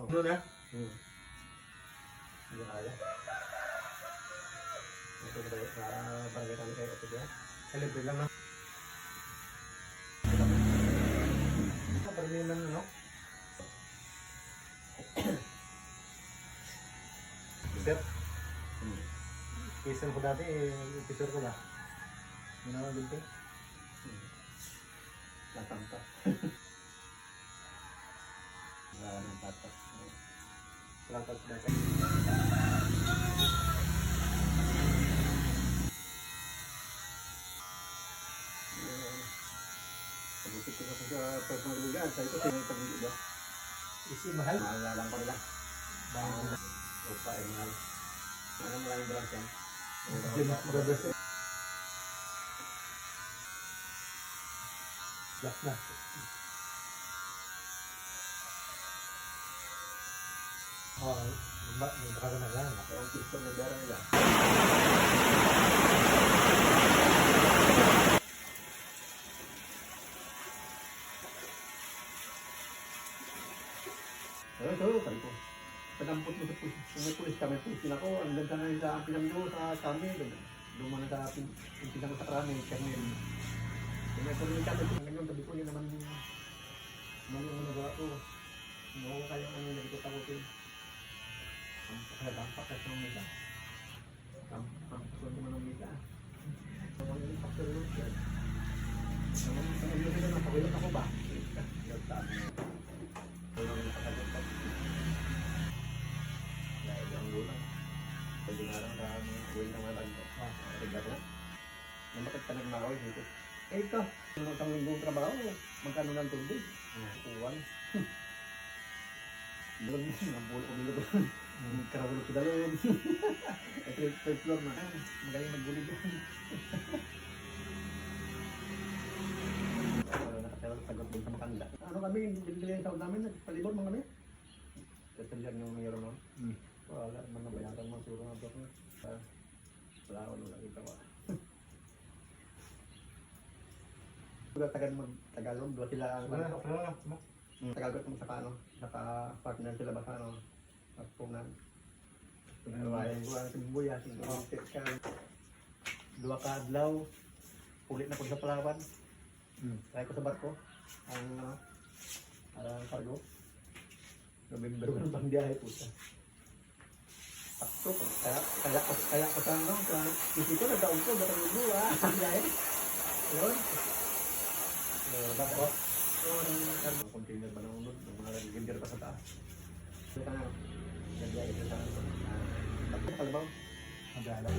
Ano na? Hindi kaya. Ito ba yung barangay kami kayo ito ba? Libre lang na. Parang yun lang ano? Sir? Kisar ko dati kisar ko ba? Hindi naman binti. Natamta. Wala nang tatak. Lapat na ka. Pagkikit ko sa personal lugar, sa ito sinipag ba? Isi mahal? Mahal na lang ko nila. Mahal. Opa, mahal. Anong maraming branch yan? Last na. Baka na lang. Kaya ang system na dara nila. Ito, sabi ko. Padampot mo sa pulis kami. Pulis ako. Ang ganda na yung sa pinamdo sa kami. Luman na sa pinang sa krami. Kami. Kaya kung may kami. Ngayon, sabi ko yun naman. Mali ang nagawa ko. Nakuha kayo ang nagikot ako ko. Ang dampak ng misa. Dampak ng misa. Ang dampak ng misa. Ang dampak ng pagulot ako ba? Ang pagkagulat. Dahil ang gulang. Pwede nga lang sa buhay ng mga bagto. Rigat na. Namakit ka nagmakaw dito. Eh ito, kung isang linggong trabaho, magkano ng tubig? Uwan. Bulag mo, nabulo ko nila doon. Karawalo ko dalawin. Ito yung third floor na. Magaling magbulig doon. Nakatawag sagot doon sa makanda. Ano kami, binigyan yung tawag namin, palibot mo kami. Tatalihan yung mayroon mo. Wala, mga bayaran mo, siguro nga doon. Wala ko nung nakita ko. Tagalog, dua sila ang Tagalog kung saka ano, naka-partner sila ba sa ano, magpunan. Pinawayan ko ang timbuya, dua ka adlaw, ulit na ko sa Palawan. Kaya ko sa barko, ang cargo. November ko ng pangbiyahe po siya. Sakto, kaya ko sa ano, isip ko nagdaon ko, barang lulo ang biyahe. Yun. Barko. Ang container ba ng unod, ng mga nag-gender pa sa taas. Ito ka na, nag-biyahe sa taas. Tapos kalabaw. Mag-aalaw.